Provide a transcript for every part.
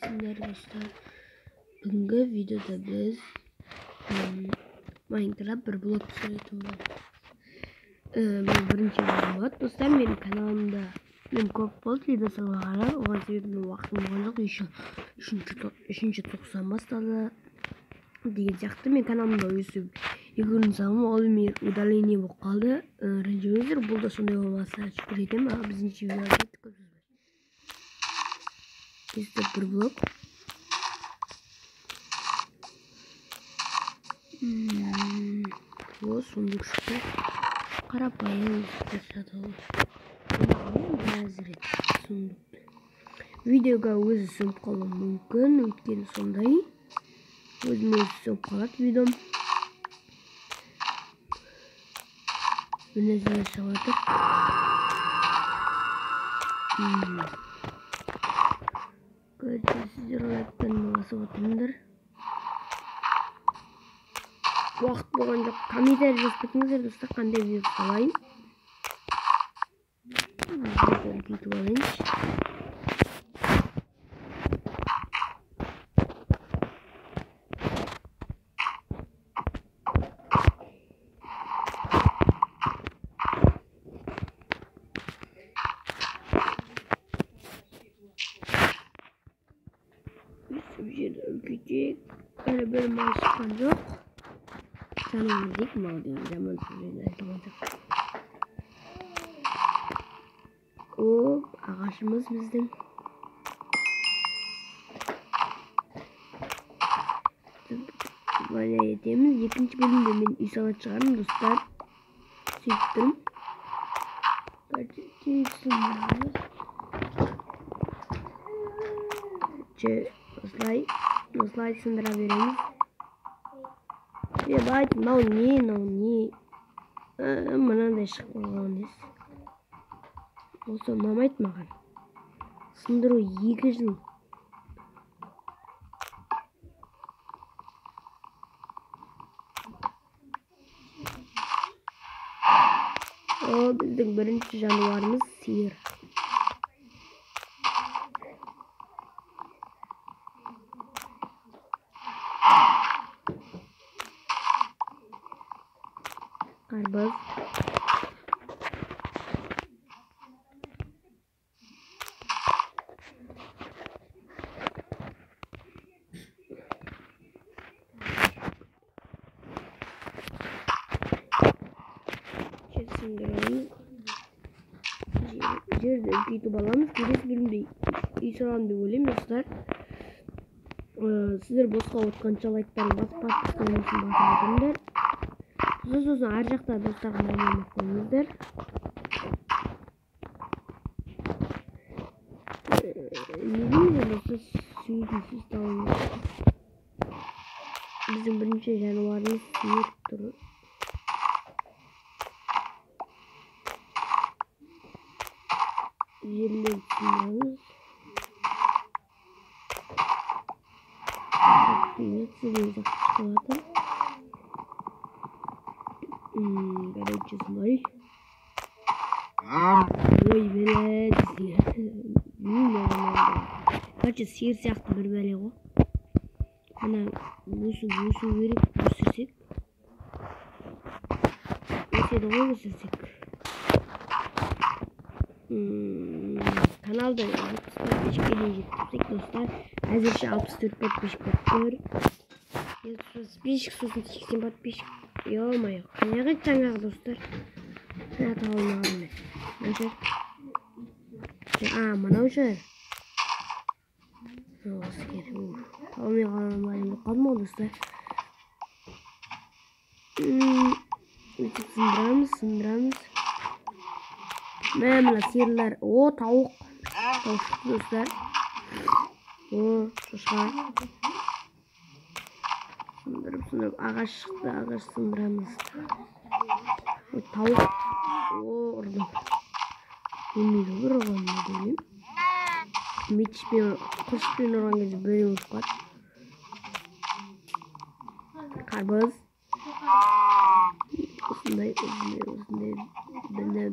Merhabalar dostlar. Bugünkü videoda biz Minecraft bir blok süretim var. Bu birinci video. Dostlar benim kanalımda benim çok bol videosu var. O yüzden vaktim olacak. Üçüncü 90 başladı. Diyecektim. Benim kanalımda Yusuf. Yıkılın zaman olmuyor. Udalini bu kaldı. Rıcımızdır. Bu da sonunda olmazsa şükür edeyim. Ama bizim için videoda ettik. İşte bir blok. Bu sunduk çıktı. Karapayı satalım. Hazır sunduk. Videoga өзі сөніп қалуы мүмкін, өйткені сондай. Өзіме өзі сөніп қалады видеом. Мінезіне шығатыр. Көрсе сіздер лайктан басып отырыңдар. Уақыт болған жоқ. Комментарий жазып кетіңіздер достар, қандай видео салайын. Үлкейтіп алайыншы. Bir жерде үлкейтейік. Әлі бір мал шыққан жоқ. Санымыз дейік, мал дейін жаман сөздерді айтылмадық. Ағашымыз біздің. Бана етеміз. Екінші бөлімде мен үй салат шығармын достар. Сөйтіп тұрмын. Осылай сындыра береміз. Бай, мынау не? Мынандай шығып қалған емес. Осы ұнамайды маған. Сындыру 2 жыл. Біздің бірінші жануарымыз сиыр. Қарбыз. Жерді үлкейтіп аламыз. Келесі бөлімде үй саламын деп ойлаймын достар. Сіздер босқа отқанша лайктарын басып подпискаларыңызды басып отырыңдар. Сосын ар жақта достарға мәлімет қойыңыздар. Не деймін осы сөйтінсіз тауыңыз. Біздің бірінші жануарымыз сиыр тұр. Жерлер түсіндіреміз. Сізден жақсы шығалады. Короче, смотри. Ой, блядь. Короче, сиыр сияқты бір бәле ғой. Ана өсу керек, өсірсек. Өседі ғой, өсірсек. Kanalda 65'e дейін жеткізсек достар. Әзірше 64 подписчик бар. 35 сосын 80 подписчик. Ё-моё, қанағы жаңағы достар. Аталмаған мен. Мынау мынау жер. Осы керек. Талмай қалмайын деп қалдым ғой достар. Сындырамыз. Мына сиырлар. Тауық. Тауық достар. Шошқа. Сындырып. Ағаш шықты. Ағаш сындырамыз. Тауық. Ұрдым. Өлмейді бір оғанына деймін. Метішпен, қылышпен ұрған кезде бөлім ұтып қат. Қарбыз. Осындай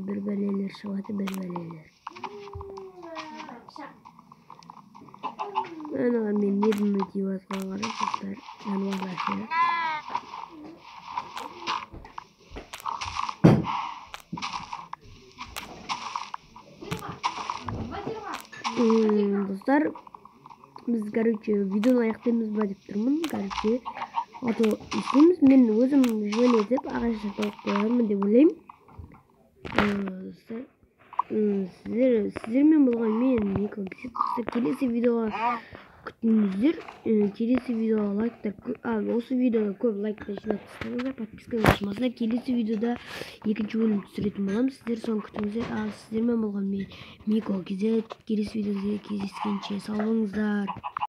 бір бәлелер шығады, бір бәлелер. Ana men neden мотивация var dostlar. Yanvarlaşıyor. Dostlar biz короче videoni аяқтаймыз деп тұрмын. Короче а то істейміз. Мен өзім жөн етіп ағаштар тауып қоямын деп ойлаймын. Достар сіздермен болған мен Микл Кесет. Келесі видеоға күтіңіздер. Келесі видеоға лайктар осы видеоға көп лайктар жинап тастаңыздар, подписканы ашмасаңыздар. Келесі видеода екінші бөлім түсіретін боламын. Сіздер соны күтіңіздер. Ал сіздермен болған мен Микл Кесет. Келесі видеода кездескенше сау болыңыздар.